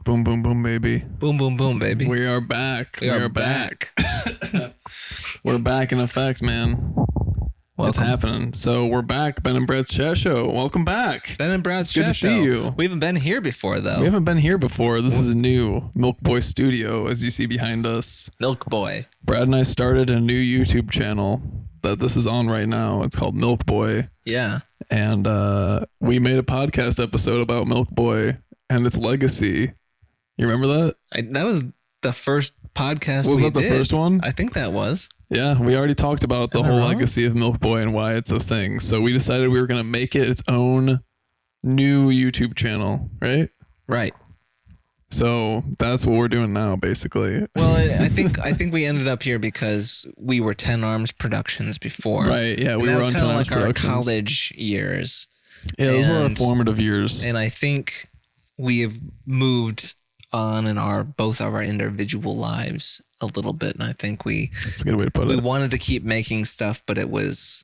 Boom, boom, boom, baby. Boom, boom, boom, baby. We are back. We are back. We're back in effect, man. What's happening? So we're back. Ben and Brad's Chat Show. Welcome back. Ben and Brad's Chat Show. Good to see you. We haven't been here before, though. We haven't been here before. This is new. Milkboy Studio, as you see behind us. Milkboy. Brad and I started a new YouTube channel that this is on right now. It's called Milkboy. Yeah. And we made a podcast episode about Milkboy and its legacy. You remember that? That was the first podcast Was that the first one? I think that was. Yeah, we already talked about the whole legacy of Milkboy and why it's a thing. So we decided we were going to make it its own new YouTube channel, right? Right. So that's what we're doing now, basically. Well, I think we ended up here because we were 10 Arms Productions before. Right, yeah, we were on 10 Arms Productions. Our college years. Yeah, those were our formative years. And I think we have moved on in both of our individual lives a little bit, and I think that's a good way to put it. We wanted to keep making stuff, but it was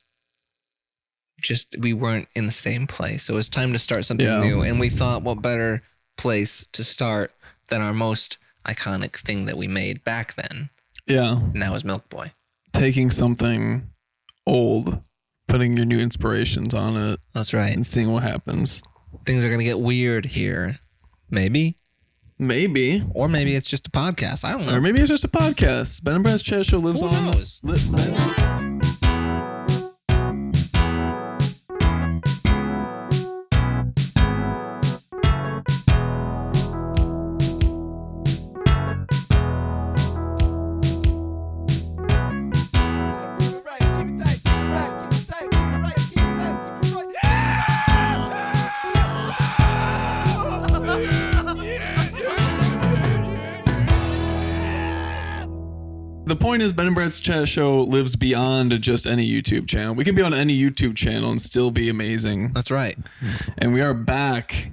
just we weren't in the same place. So it was time to start something new, and we thought, what better place to start than our most iconic thing that we made back then? Yeah, and that was Milkboy. Taking something old, putting your new inspirations on it. That's right, and seeing what happens. Things are gonna get weird here, maybe. Maybe. Or maybe it's just a podcast. I don't know. Or maybe it's just a podcast. Ben and Brad's Chat Show lives Who on. knows? The point is, Ben and Brad's Chat Show lives beyond just any YouTube channel. We can be on any YouTube channel and still be amazing. That's right. And we are back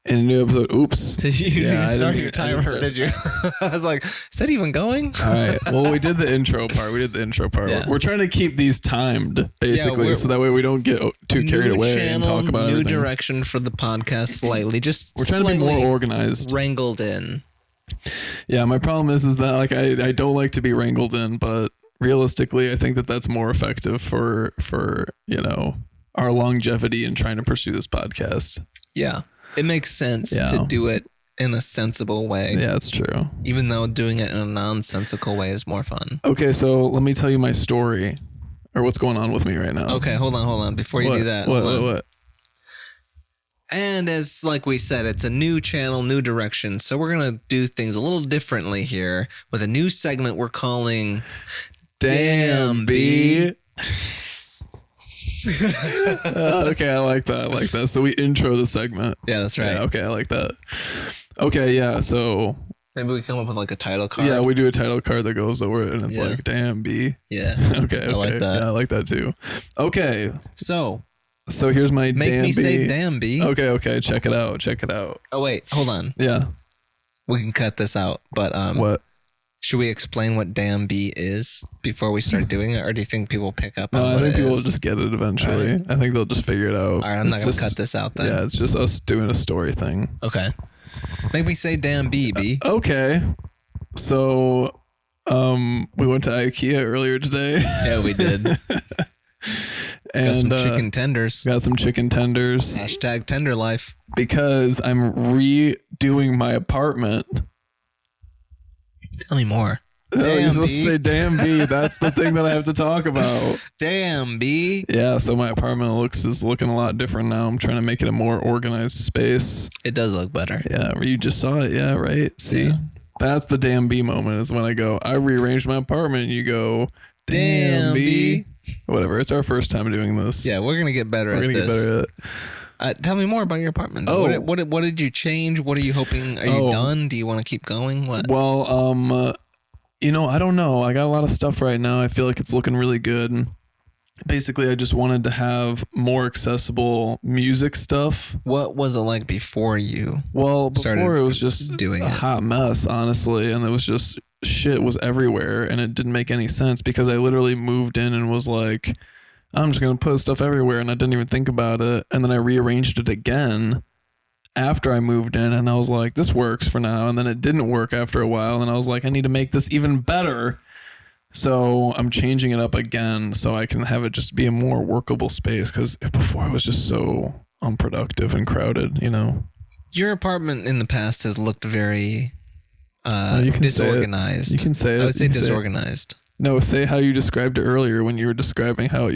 in a new episode. Oops. Did you start your timer? Did you? I was like, is that even going? All right. Well, we did the intro part. Yeah. We're trying to keep these timed, basically, so that way we don't get too carried away and talk about new everything. Direction for the podcast slightly. We're trying to be more organized. Wrangled in. Yeah, my problem is that like I don't like to be wrangled in, but realistically, I think that that's more effective for our longevity in trying to pursue this podcast. Yeah, it makes sense to do it in a sensible way. Yeah, it's true. Even though doing it in a nonsensical way is more fun. Okay, so let me tell you my story, or what's going on with me right now. Okay, hold on. Before you do that, what? And as like we said, it's a new channel, new direction. So we're going to do things a little differently here with a new segment we're calling Damn B. Okay, I like that. So we intro the segment. Yeah, that's right. Yeah, okay, I like that. Okay, yeah, so maybe we come up with like a title card. Yeah, we do a title card that goes over it and it's like, damn B. Yeah. Okay. I like that. Yeah, I like that too. Okay. So here's my Make damn me B. say damn B. Okay. Check it out. Oh, wait. Hold on. Yeah. We can cut this out. But what? Should we explain what damn B is before we start doing it? Or do you think people pick up on No, what I think people will is? just get it eventually. Right. I think they'll just figure it out. All right, I'm not going to cut this out then. Yeah, it's just us doing a story thing. Okay. Make me say damn B, B. Okay. So we went to IKEA earlier today. Yeah, we did. And got some chicken tenders. Hashtag tender life. Because I'm redoing my apartment. Tell me more. Oh, you're supposed to say damn B. That's the thing that I have to talk about. Damn B. Yeah, so my apartment is looking a lot different now. I'm trying to make it a more organized space. It does look better. Yeah, you just saw it. Yeah, right. See, that's the damn B moment is when I rearranged my apartment. And you go, damn B. Whatever. It's our first time doing this. Yeah, we're gonna get better at this. Get better at it. Tell me more about your apartment. Oh, what did you change? What are you hoping? Are you done? Do you want to keep going? What? Well, I don't know. I got a lot of stuff right now. I feel like it's looking really good. Basically, I just wanted to have more accessible music stuff. What was it like before you? Well, before it was just doing a hot mess, honestly, and it was just shit was everywhere, and it didn't make any sense because I literally moved in and was like, I'm just gonna put stuff everywhere, and I didn't even think about it, and then I rearranged it again, after I moved in, and I was like, this works for now. And then it didn't work after a while. And I was like, I need to make this even better. So I'm changing it up again so I can have it just be a more workable space. Because before it was just so unproductive and crowded, you know? Your apartment in the past has looked very You can disorganized. Say it. You can say it. I would say disorganized. No, say how you described it earlier when you were describing how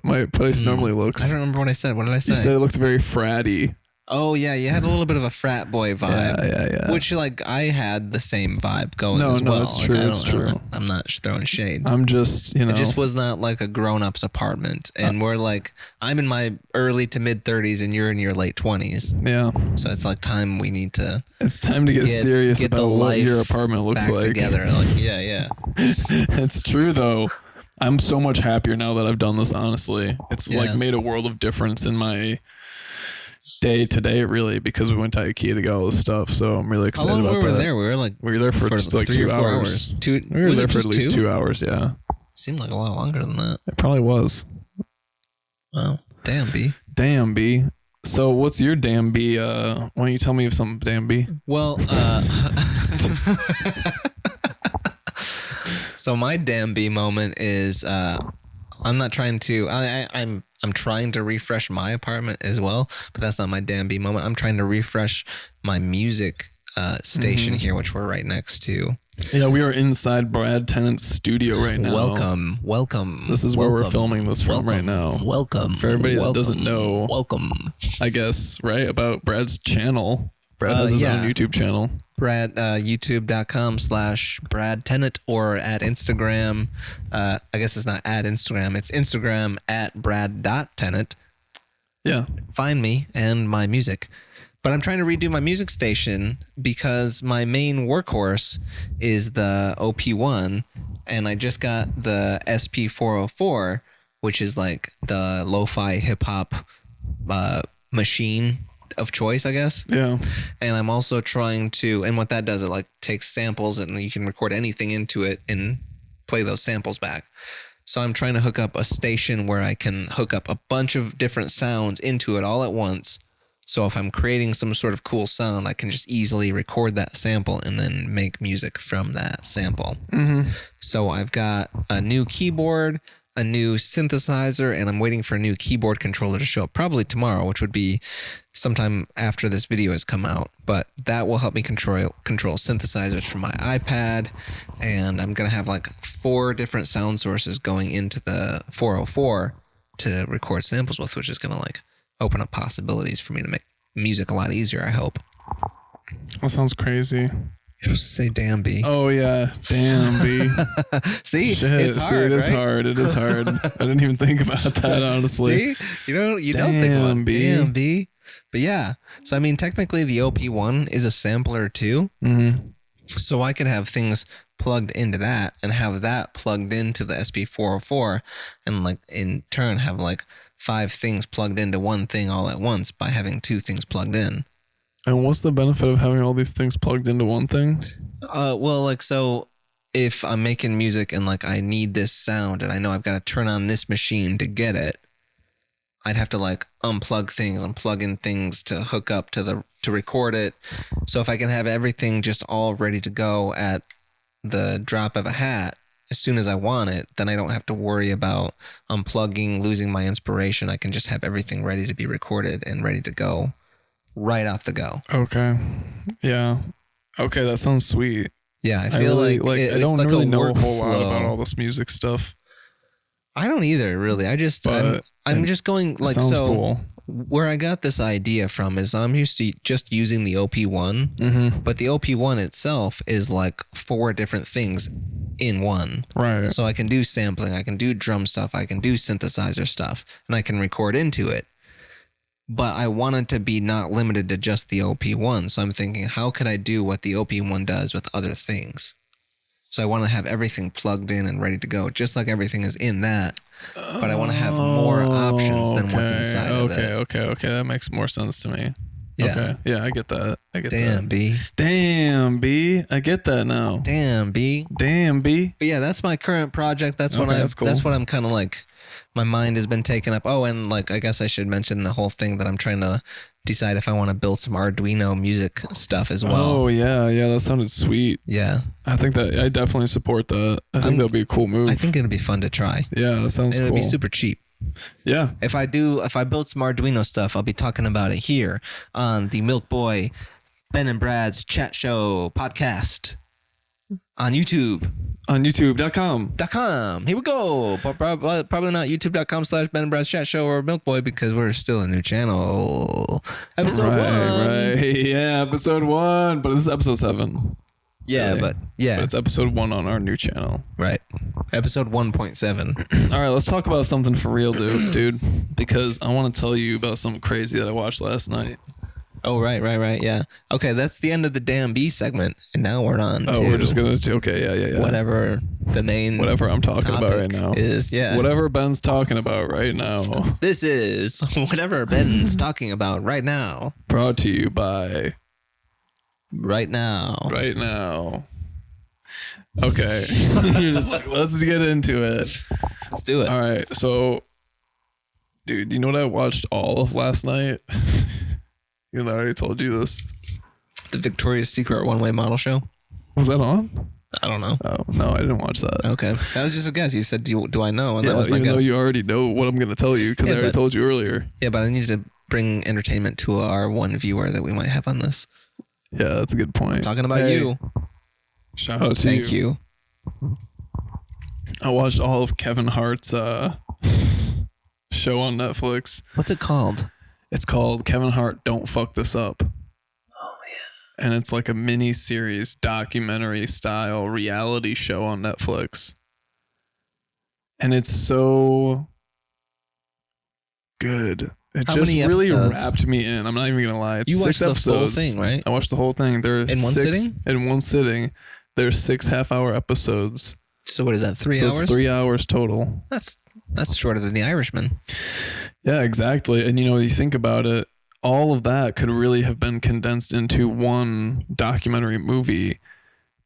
my place normally looks. I don't remember what I said. What did I say? You said it looked very fratty. Oh yeah, you had a little bit of a frat boy vibe. Yeah. Which like I had the same vibe going as well. No, it's true. It's true. I'm not throwing shade. I'm just, you know. It just was not like a grown-up's apartment, and we're like, I'm in my early to mid 30s, and you're in your late 20s. Yeah. So it's like time we need to. It's time to get serious about what your apartment looks back like. Together, like yeah. It's true though. I'm so much happier now that I've done this. Honestly, it's like made a world of difference in my day to day, really, because we went to IKEA to get all this stuff. So I'm really excited about that. How long were we there? We were there for just like 2 hours. We were there for at least 2 hours. Yeah. Seemed like a lot longer than that. It probably was. Wow. Damn, B. Damn, B. So what's your damn B? Why don't you tell me of some damn B? Well, so my damn B moment is I'm not trying to. I'm trying to refresh my apartment as well, but that's not my damn B moment. I'm trying to refresh my music station here, which we're right next to. Yeah, we are inside Brad Tennant's studio right now. Welcome. This is where we're filming this from right now. Welcome. For everybody that doesn't know, I guess, right, about Brad's channel. Brad has his own YouTube channel. Brad, youtube.com/Brad Tennant, or at Instagram. I guess it's not at Instagram. It's Instagram at Brad.Tennant. Yeah. Find me and my music. But I'm trying to redo my music station because my main workhorse is the OP1, and I just got the SP404, which is like the lo-fi hip-hop machine of choice, I guess. Yeah. And I'm also trying to, and what that does, it like takes samples and you can record anything into it and play those samples back. So I'm trying to hook up a station where I can hook up a bunch of different sounds into it all at once. So if I'm creating some sort of cool sound, I can just easily record that sample and then make music from that sample. Mm-hmm. So I've got a new keyboard, a new synthesizer, and I'm waiting for a new keyboard controller to show up probably tomorrow, which would be sometime after this video has come out. But that will help me control synthesizers from my iPad, and I'm going to have like 4 different sound sources going into the 404 to record samples with, which is going to like open up possibilities for me to make music a lot easier, I hope. That sounds crazy. You're supposed to say damn B. Oh yeah, damn B. See, shit. It's hard, See, it is right? hard. It is hard. I didn't even think about that, honestly. See, you don't think about damn B. But yeah, so I mean, technically the OP1 is a sampler too. Mm-hmm. So I could have things plugged into that and have that plugged into the SP404, and like in turn have like 5 things plugged into one thing all at once by having 2 things plugged in. And what's the benefit of having all these things plugged into one thing? Well, like, so if I'm making music and like I need this sound and I know I've got to turn on this machine to get it, I'd have to like unplug things and plug in things to hook up to record it. So if I can have everything just all ready to go at the drop of a hat as soon as I want it, then I don't have to worry about unplugging, losing my inspiration. I can just have everything ready to be recorded and ready to go right off the go. Okay. Yeah. Okay, that sounds sweet. Yeah, I feel like I don't like really know a whole lot about all this music stuff. I don't either, really. I'm just going like, so cool. Where I got this idea from is I'm used to just using the OP1, but the OP1 itself is like 4 different things in one. Right. So I can do sampling, I can do drum stuff, I can do synthesizer stuff, and I can record into it. But I wanted to be not limited to just the OP1. So I'm thinking, how could I do what the OP1 does with other things? So I want to have everything plugged in and ready to go, just like everything is in that. But I want to have more options than what's inside of it. Okay. That makes more sense to me. Yeah. Okay. Yeah, I get that. Damn, B. Damn, B. I get that now. Damn, B. Damn, B. But yeah, that's my current project. That's what that's cool. That's what I'm kind of like. My mind has been taken up. Oh, and like I guess I should mention the whole thing that I'm trying to decide if I want to build some Arduino music stuff as well. Oh yeah, that sounded sweet. Yeah, I think that I definitely support that. I think that'll be a cool move. I think it'd be fun to try. Yeah, that sounds cool. It'd be super cheap. Yeah. If I build some Arduino stuff, I'll be talking about it here on the Milkboy Ben and Brad's Chat Show podcast on YouTube. On YouTube.com. Here we go. Probably not YouTube.com/Ben and Brad's Chat Show or Milkboy because we're still a new channel. Episode 1. Right. Yeah, episode 1. But this is episode 7. Yeah, really. But it's episode 1 on our new channel. Right. Episode 1.7. All right, let's talk about something for real, dude. Because I want to tell you about something crazy that I watched last night. Oh, right. Yeah. Okay, that's the end of the damn B segment. And now we're on to... we're just going to... Okay, yeah. Whatever the main... Whatever I'm talking about right now. Whatever Ben's talking about right now. This is whatever Ben's talking about right now. Brought to you by... Right now. Okay. You're just like, let's get into it. Let's do it. All right. So, dude, you know what I watched all of last night? Even though I already told you this. The Victoria's Secret one-way model show? Was that on? I don't know. Oh, no, I didn't watch that. Okay. That was just a guess. You said, do I know? And yeah, that was my even guess. though you already know what I'm going to tell you because I already told you earlier. Yeah, but I need to bring entertainment to our one viewer that we might have on this. Yeah, that's a good point. Talking about you. Shout out to you. Thank you. I watched all of Kevin Hart's show on Netflix. What's it called? It's called Kevin Hart Don't Fuck This Up. Oh, yeah. And it's like a mini series, documentary style reality show on Netflix. And it's so good. It How just many really episodes? wrapped me in. I'm not even going to lie. It's You 6 watched the episodes. full thing, right? I watched the whole thing. There's in one sitting? In one sitting. There's 6 half-hour episodes. So what is that, 3 hours? It's 3 hours total. That's shorter than The Irishman. Yeah, exactly. And you think about it, all of that could really have been condensed into one documentary movie,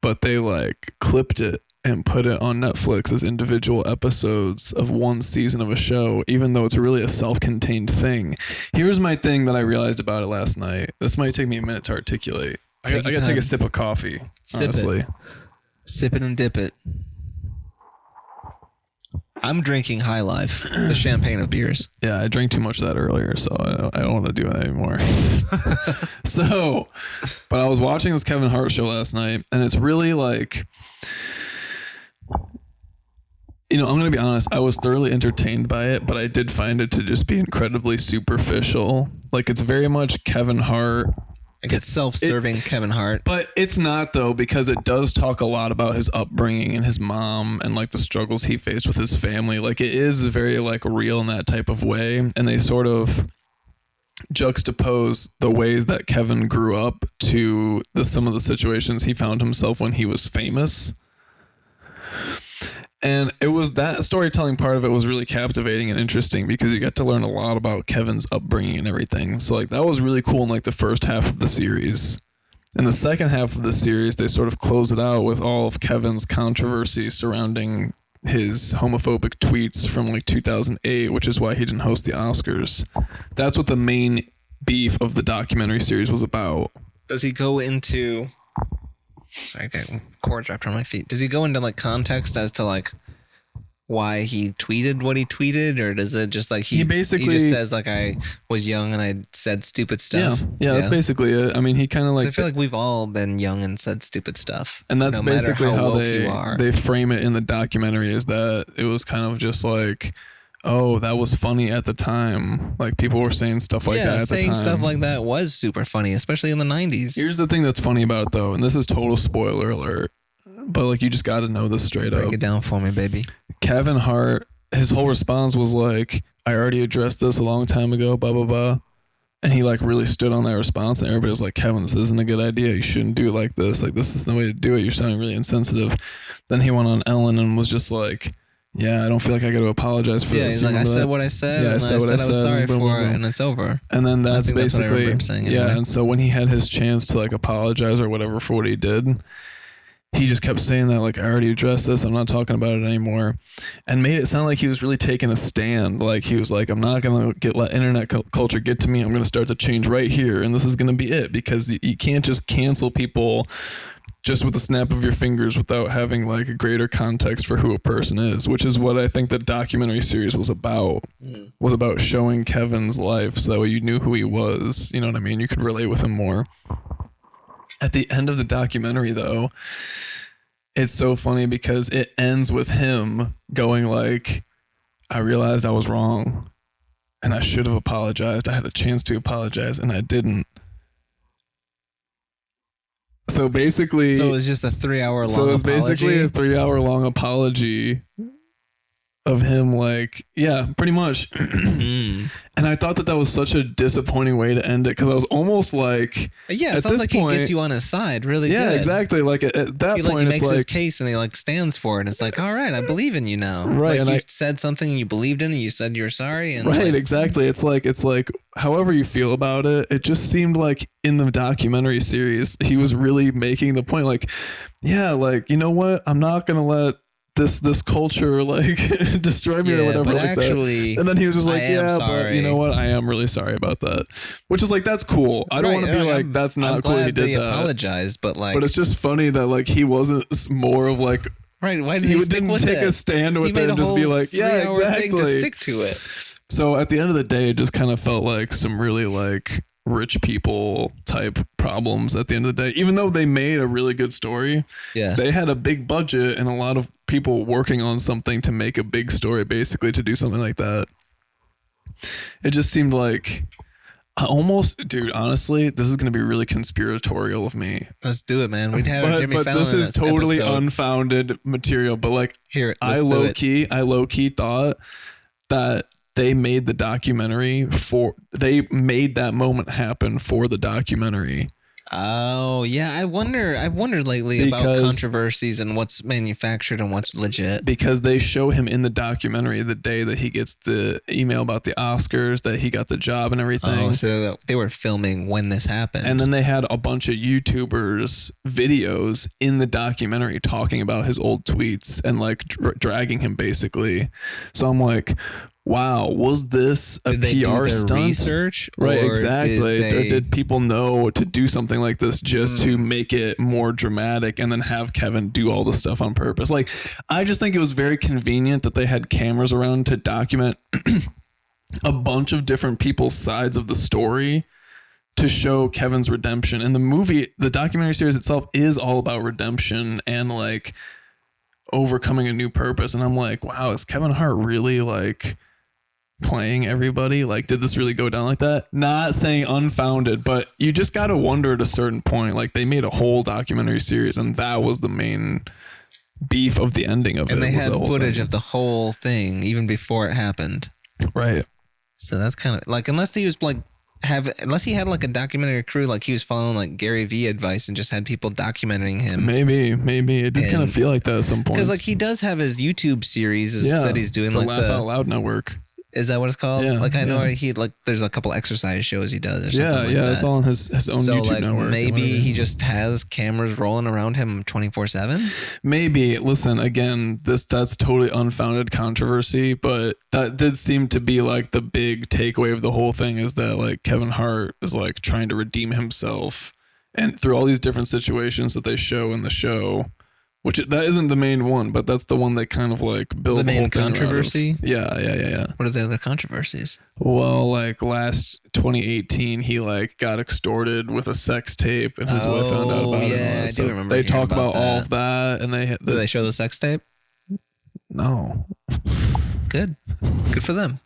but they clipped it and put it on Netflix as individual episodes of one season of a show, even though it's really a self-contained thing. Here's my thing that I realized about it last night. This might take me a minute to articulate. I got to take a sip of coffee, honestly. Sip it and dip it. I'm drinking High Life, the champagne of beers. Yeah, I drank too much of that earlier, so I don't want to do that anymore. But I was watching this Kevin Hart show last night, and it's really I'm going to be honest, I was thoroughly entertained by it, but I did find it to just be incredibly superficial. It's very much Kevin Hart. It's self-serving Kevin Hart. But it's not, though, because it does talk a lot about his upbringing and his mom and the struggles he faced with his family. It is very real in that type of way. And they sort of juxtapose the ways that Kevin grew up to some of the situations he found himself when he was famous. And it was that storytelling part of it was really captivating and interesting because you got to learn a lot about Kevin's upbringing and everything. So that was really cool in the first half of the series. In the second half of the series, they sort of close it out with all of Kevin's controversy surrounding his homophobic tweets from 2008, which is why he didn't host the Oscars. That's what the main beef of the documentary series was about. Does he go into... Sorry, I got cords wrapped on my feet. Does he go into context as to why he tweeted what he tweeted, or does it just he just says I was young and I said stupid stuff? Yeah, that's basically it. I mean, he kind of I feel like we've all been young and said stupid stuff, and that's basically how they they frame it in the documentary. Is that it was kind of just oh, that was funny at the time. People were saying stuff like that at the time. Saying stuff like that was super funny, especially in the 90s. Here's the thing that's funny about it, though, and this is total spoiler alert, but you just got to know this straight up. Break it down for me, baby. Kevin Hart, his whole response was I already addressed this a long time ago, blah, blah, blah. And he really stood on that response, and everybody was like, Kevin, this isn't a good idea. You shouldn't do it like this. This isn't the way to do it. You're sounding really insensitive. Then he went on Ellen and was just yeah, I don't feel like I got to apologize for this. Yeah, he's I said what I said. Yeah, I said what I said. I was sorry for it, and it's over. And then that's basically, that's what I remember him saying anyway. And so when he had his chance to apologize or whatever for what he did, he just kept saying that, like, I already addressed this, I'm not talking about it anymore, and made it sound like he was really taking a stand. Like, he was like, I'm not gonna let internet culture get to me. I'm gonna start to change right here, and this is gonna be it, because you can't just cancel people just with the snap of your fingers without having like a greater context for who a person is, which is what I think the documentary series was about. Was about showing Kevin's life so that way you knew who he was. You know what I mean? You could relate with him more. At the end of the documentary, though, it's so funny because it ends with him going like, I realized I was wrong and I should have apologized. I had a chance to apologize and I didn't. So basically, so it was just a 3-hour long. So it was apology? basically a 3-hour-long apology of him, like, yeah, pretty much. And I thought that was such a disappointing way to end it, because I was almost like, yeah, it sounds like he gets you on his side, really. Yeah, good. exactly. Like at that point, he makes it's his like, case and he like stands for it. And it's like, all right, I believe in you now. Right, like and you said something, you believed in it, you said you were sorry, and right, like, exactly. It's like however you feel about it, it just seemed like in the documentary series, he was really making the point, like, yeah, like, you know what, I'm not gonna let this culture like destroy me or whatever like actually, that. And then he was just like, yeah, sorry. But you know what, I am really sorry about that, which is like, that's cool. I don't want to be like, that's not cool he did that. Apologized, but like, but it's just funny that like he wasn't more of like, right, why did he didn't take a stand with it and just be like, yeah, exactly, to stick to it. So at the end of the day, it just kind of felt like some really like rich people type problems at the end of the day. Even though they made a really good story, they had a big budget and a lot of people working on something to make a big story, basically, to do something like that. It just seemed like dude, honestly, this is going to be really conspiratorial of me. Let's do it, man. We'd have Jimmy Fallon. This is totally unfounded material, but like, I low key thought that they made the documentary they made that moment happen for the documentary. Oh yeah, I wondered lately about controversies and what's manufactured and what's legit. Because they show him in the documentary the day that he gets the email about the Oscars, that he got the job and everything. Oh, so they were filming when this happened. And then they had a bunch of YouTubers videos in the documentary talking about his old tweets and like dragging him basically. So I'm like, wow, was this a PR stunt? Research? Right, exactly. Did people know to do something like this just to make it more dramatic and then have Kevin do all the stuff on purpose? Like, I just think it was very convenient that they had cameras around to document a bunch of different people's sides of the story to show Kevin's redemption. And the movie, the documentary series itself, is all about redemption and like overcoming a new purpose. And I'm like, wow, is Kevin Hart really like playing everybody? Like, did this really go down like that? Not saying unfounded, but you just got to wonder at a certain point. Like, they made a whole documentary series and that was the main beef of the ending of it. And they had footage of the whole thing even before it happened. Right. So that's kind of like, unless he was like unless he had like a documentary crew, like he was following like Gary Vee advice and just had people documenting him. Maybe it did kind of feel like that at some point. Because like he does have his YouTube series that he's doing, the like Laugh Out Loud Network. Is that what it's called? Yeah, like I know he like there's a couple exercise shows he does or something like that. Yeah, it's all on his own YouTube like, network. Maybe he just has cameras rolling around him 24/7. Maybe. Listen, again, that's totally unfounded controversy, but that did seem to be like the big takeaway of the whole thing, is that like Kevin Hart is like trying to redeem himself, and through all these different situations that they show in the show. Which that isn't the main one, but that's the one that kind of like built the main whole controversy. Yeah. What are the other controversies? Well, like last 2018, he like got extorted with a sex tape, and his wife found out about it. Yeah, I do remember. They talk about all of that, and did they show the sex tape? No. Good for them.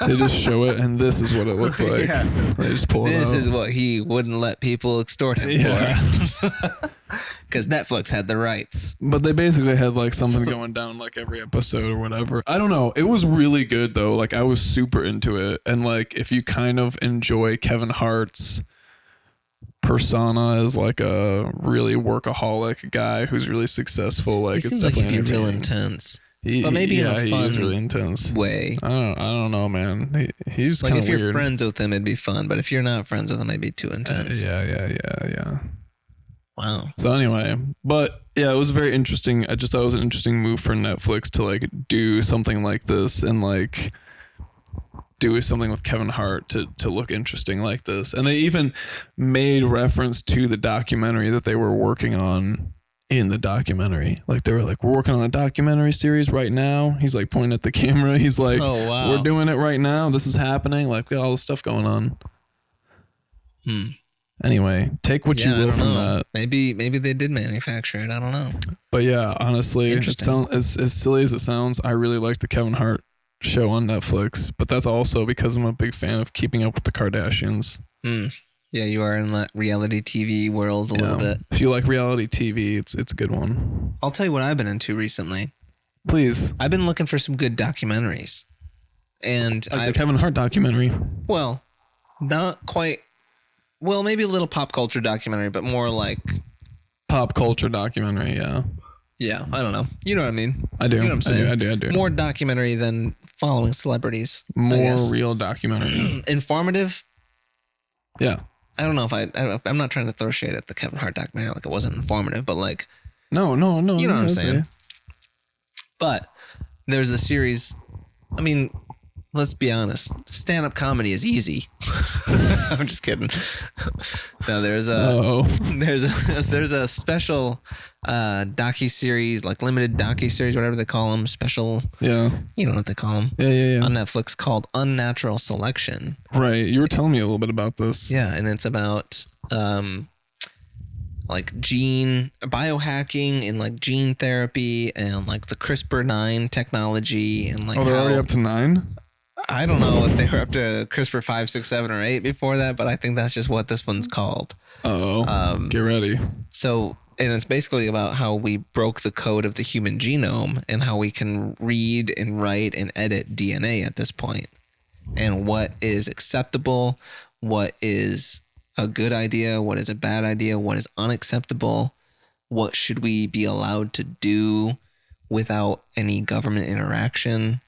They just show it, and this is what it looked like. Yeah. They just pull it out. This is what he wouldn't let people extort him for. Because Netflix had the rights. But they basically had like something going down like every episode or whatever. I don't know. It was really good though. Like I was super into it. And like if you kind of enjoy Kevin Hart's persona as like a really workaholic guy who's really successful, like he seems like he'd be real intense. But maybe in a fun really intense way. I don't know, man. He's like if you're weird. Friends with him, it'd be fun. But if you're not friends with him, it'd be too intense. Yeah. Wow. So anyway, but yeah, it was very interesting. I just thought it was an interesting move for Netflix to like do something like this and like do something with Kevin Hart to look interesting like this. And they even made reference to the documentary that they were working on in the documentary. Like they were like, we're working on a documentary series right now. He's like pointing at the camera. He's like, oh, wow. We're doing it right now. This is happening. Like we got all this stuff going on. Anyway, take what you will from that. Maybe they did manufacture it. I don't know. But yeah, honestly, it sounds as silly as it sounds. I really like the Kevin Hart show on Netflix, but that's also because I'm a big fan of Keeping Up with the Kardashians. Yeah, you are in that reality TV world a little bit. If you like reality TV, it's a good one. I'll tell you what I've been into recently. Please. I've been looking for some good documentaries, and like the Kevin Hart documentary. Well, not quite. Well, maybe a little pop culture documentary, but more like pop culture documentary. Yeah. Yeah, I don't know. You know what I mean? I do. You know what I'm saying? I do. More documentary than following celebrities. More real documentary. Informative. Yeah. I don't know if I'm not trying to throw shade at the Kevin Hart documentary like it wasn't informative, but like no. You know what I'm saying? But there's the series. I mean, let's be honest. Stand-up comedy is easy. I'm just kidding. No, there's a special docu-series, like limited docu-series, whatever they call them, special. Yeah. You know what they call them. Yeah. On Netflix called Unnatural Selection. Right. You were telling me a little bit about this. Yeah, and it's about like biohacking and like gene therapy and like the CRISPR-9 technology and like they're already up to 9? I don't know if they were up to CRISPR 5, 6, 7, or 8 before that, but I think that's just what this one's called. Get ready. So, and it's basically about how we broke the code of the human genome and how we can read and write and edit DNA at this point, and what is acceptable, what is a good idea, what is a bad idea, what is unacceptable, what should we be allowed to do without any government interaction,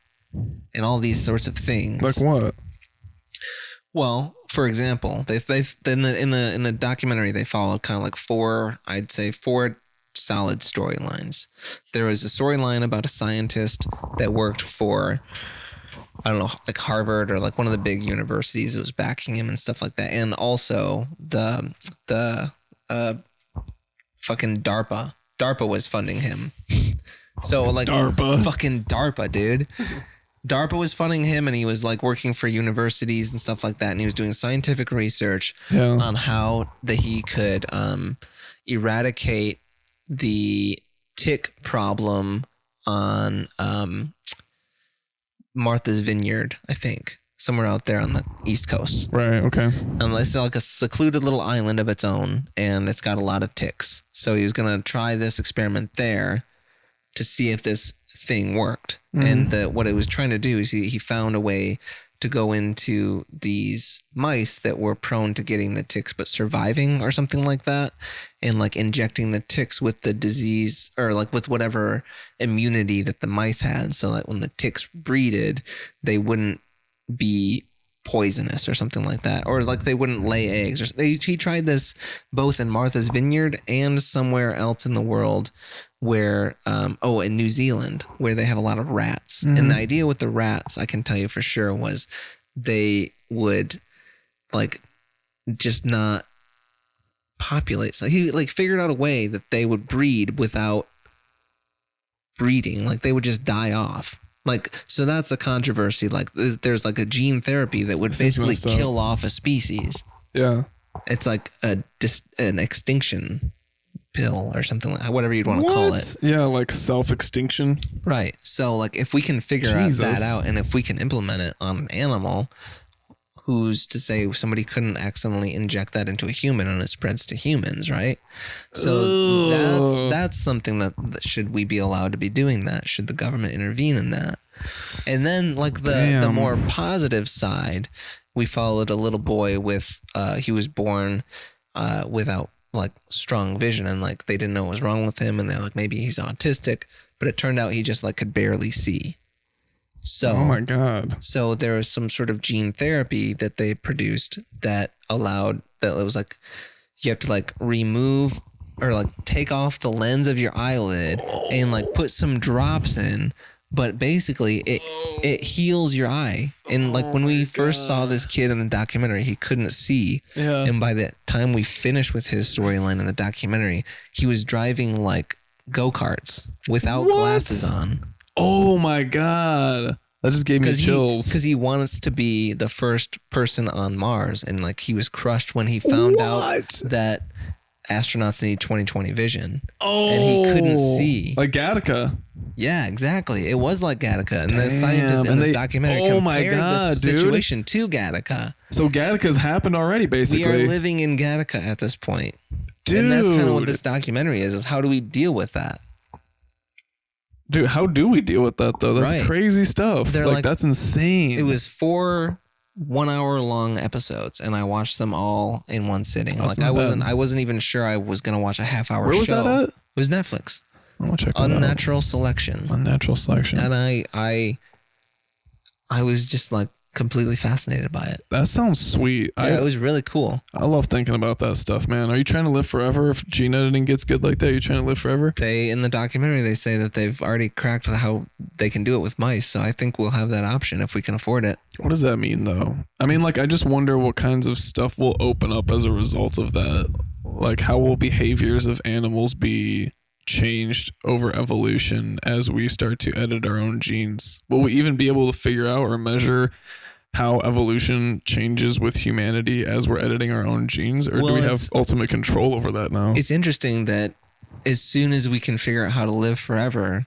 and all these sorts of things. Like what? Well, for example, they've in the documentary they followed kind of like four solid storylines. There was a storyline about a scientist that worked for, I don't know, like Harvard or like one of the big universities that was backing him and stuff like that, and also the fucking DARPA was funding him. So like fucking DARPA, dude. DARPA was funding him, and he was like working for universities and stuff like that, and he was doing scientific research on how he could eradicate the tick problem on Martha's Vineyard, I think, somewhere out there on the East Coast. Right. Okay. And it's like a secluded little island of its own, and it's got a lot of ticks. So he was gonna try this experiment there to see if this thing worked. And what it was trying to do is he found a way to go into these mice that were prone to getting the ticks but surviving or something like that, and like injecting the ticks with the disease or like with whatever immunity that the mice had, so that when the ticks breeded they wouldn't be poisonous or something like that, or like they wouldn't lay eggs. He tried this both in Martha's Vineyard and somewhere else in the world where in New Zealand, where they have a lot of rats. And the idea with the rats, I can tell you for sure, was they would like just not populate. So he like figured out a way that they would breed without breeding, like they would just die off. Like, so that's a controversy. Like there's like a gene therapy that would basically kill off a species. Yeah. It's like an extinction pill or something like whatever you'd want to call it. Yeah, like self-extinction. Right. So like if we can figure that out, and if we can implement it on an animal, who's to say somebody couldn't accidentally inject that into a human and it spreads to humans, right? So that's something that should we be allowed to be doing that? Should the government intervene in that? And then like the more positive side, we followed a little boy with he was born without like strong vision, and like they didn't know what was wrong with him, and they're like maybe he's autistic, but it turned out he just like could barely see. So oh my god. So there was some sort of gene therapy that they produced that allowed, that it was like you have to like remove or like take off the lens of your eyelid and like put some drops in, but basically it heals your eye. And like when we first saw this kid in the documentary, he couldn't see. Yeah. And by the time we finished with his storyline in the documentary, he was driving like go-karts without glasses on. Oh my God. That just gave me chills. Because he wants to be the first person on Mars. And like he was crushed when he found out that astronauts need 20/20 vision. Oh. And he couldn't see. Like Gattaca. Yeah, exactly. It was like Gattaca. And the scientists in this documentary compared this situation to Gattaca. So Gattaca's happened already, basically. We are living in Gattaca at this point. Dude. And that's kind of what this documentary is how do we deal with that? Dude, how do we deal with that, though? That's crazy stuff. Like, that's insane. It was 4 1-hour-long episodes, and I watched them all in one sitting. That's like I wasn't even sure I was going to watch a half-hour show. Where was that at? It was Netflix. I'm gonna check that out. Unnatural Selection. Unnatural Selection. And I was just like completely fascinated by it. That sounds sweet. Yeah, it was really cool. I love thinking about that stuff, man. Are you trying to live forever? If gene editing gets good like that, are you trying to live forever? In the documentary, they say that they've already cracked how they can do it with mice. So I think we'll have that option if we can afford it. What does that mean, though? I mean, like, I just wonder what kinds of stuff will open up as a result of that. Like, how will behaviors of animals be changed over evolution as we start to edit our own genes? Will we even be able to figure out or measure how evolution changes with humanity as we're editing our own genes, or do we have ultimate control over that now? It's interesting that as soon as we can figure out how to live forever,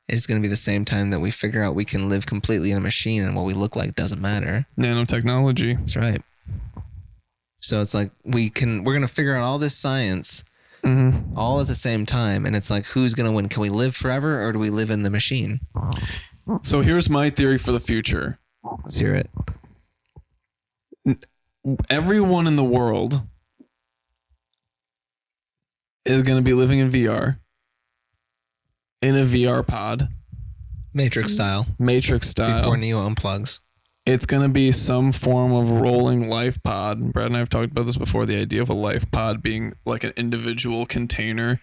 it's going to be the same time that we figure out we can live completely in a machine and what we look like doesn't matter. Nanotechnology. That's right. So it's like we're going to figure out all this science all at the same time, and it's like, who's going to win? Can we live forever, or do we live in the machine? So here's my theory for the future. Let's hear it. Everyone in the world is going to be living in VR, in a VR pod. Matrix style. Before Neo unplugs. It's going to be some form of rolling life pod. Brad and I have talked about this before. The idea of a life pod being like an individual container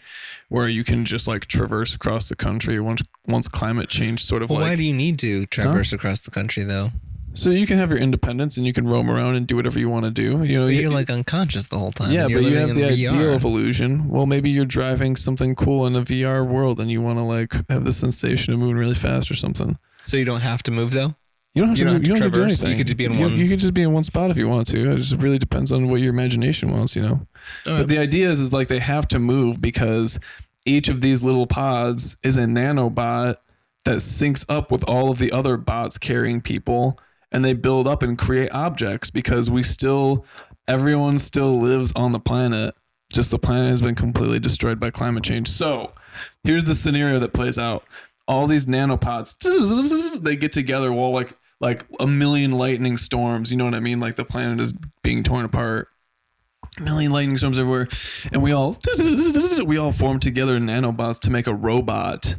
where you can just like traverse across the country once climate change sort of why do you need to traverse across the country though? So you can have your independence and you can roam around and do whatever you want to do. You know, you're like unconscious the whole time. Yeah, but you have the idea of illusion. Well, maybe you're driving something cool in a VR world and you want to like have the sensation of moving really fast or something. So you don't have to move though? You don't have to traverse. Do anything. You could just be in one. You could just be in one spot if you want to. It just really depends on what your imagination wants, you know. But the idea is like they have to move because each of these little pods is a nanobot that syncs up with all of the other bots carrying people, and they build up and create objects because everyone still lives on the planet. Just the planet has been completely destroyed by climate change. So here's the scenario that plays out. All these nanopods, they get together while like a million lightning storms, you know what I mean? Like the planet is being torn apart. A million lightning storms everywhere. And we all form together nanobots to make a robot.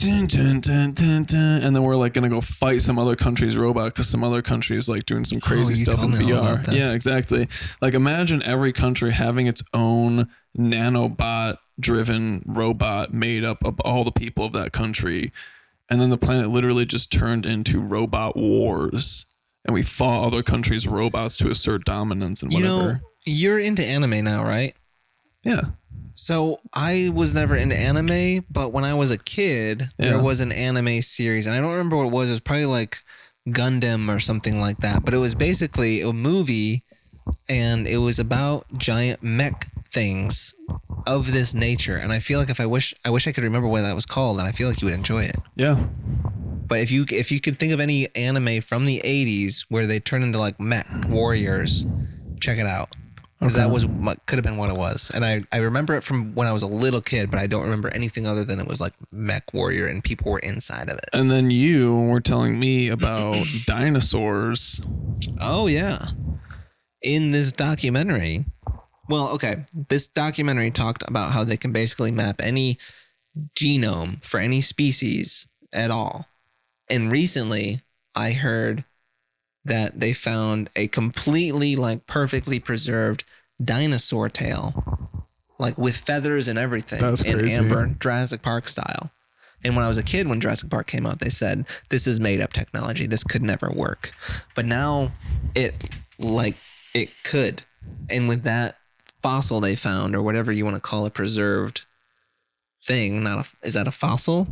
And then we're like going to go fight some other country's robot because some other country is like doing some crazy stuff in VR. Yeah, exactly. Like imagine every country having its own nanobot driven robot made up of all the people of that country. And then the planet literally just turned into robot wars. And we fought other countries' robots to assert dominance and whatever. You know, you're into anime now, right? Yeah. So I was never into anime, but when I was a kid, there was an anime series. And I don't remember what it was. It was probably like Gundam or something like that. But it was basically a movie, and it was about giant mech things of this nature. And I feel like I wish I could remember what that was called, and I feel like you would enjoy it. Yeah. But if you could think of any anime from the 80s where they turn into like mech warriors, check it out. Because that was what could have been what it was. And I remember it from when I was a little kid, but I don't remember anything other than it was like mech warrior and people were inside of it. And then you were telling me about dinosaurs. Oh, yeah. In this documentary. Well, okay. This documentary talked about how they can basically map any genome for any species at all. And recently, I heard that they found a completely, like, perfectly preserved dinosaur tail like with feathers and everything. That's in crazy. amber, Jurassic Park style. And when I was a kid, when Jurassic Park came out, they said, this is made up technology. This could never work. But now it could. And with that fossil they found, or whatever you want to call it, preserved thing, is that a fossil?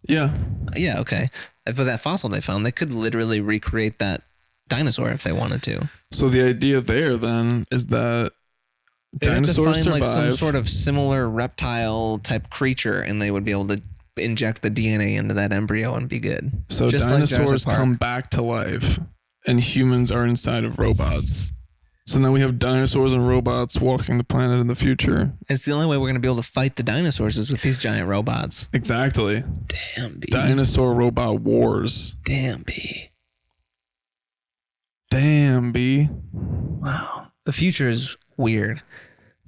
Yeah. Yeah, okay. But that fossil they found, they could literally recreate that dinosaur if they wanted to. So the idea there then is that dinosaurs survive. Like some sort of similar reptile type creature, and they would be able to inject the DNA into that embryo and be good. So just dinosaurs like come back to life, and humans are inside of robots. So now we have dinosaurs and robots walking the planet in the future. It's the only way we're going to be able to fight the dinosaurs is with these giant robots. Exactly. Damn, B. Dinosaur robot wars. Damn, B. Damn, B. Wow. The future is weird,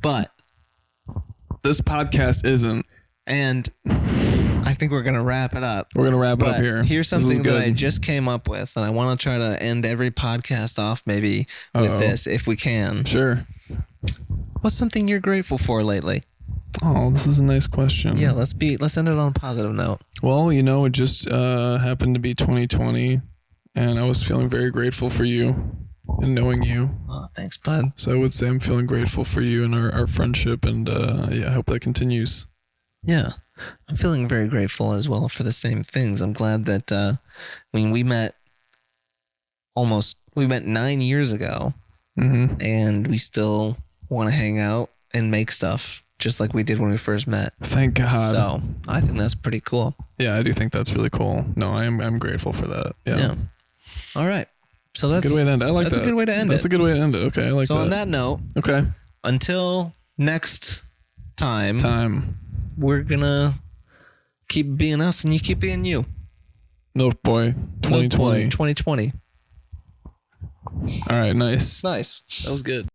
but this podcast isn't. And I think we're going to wrap it up. We're going to wrap it up here. Here's something that I just came up with, and I want to try to end every podcast off maybe with this, if we can. Sure. What's something you're grateful for lately? Oh, this is a nice question. Yeah, let's end it on a positive note. Well, it just happened to be 2020, and I was feeling very grateful for you and knowing you. Oh, thanks, bud. So I would say I'm feeling grateful for you and our friendship, and I hope that continues. Yeah, I'm feeling very grateful as well for the same things. I'm glad that we met 9 years ago, and we still want to hang out and make stuff just like we did when we first met. Thank God. So I think that's pretty cool. Yeah, I do think that's really cool. No, I'm grateful for that. Yeah. All right. So that's a good way to end it. I like that. That's a good way to end it. That's a good way to end it. Okay, I like that. So on that note, okay. Until next time. We're gonna keep being us and you keep being you. Milkboy 2020. 2020. All right, nice. That was good.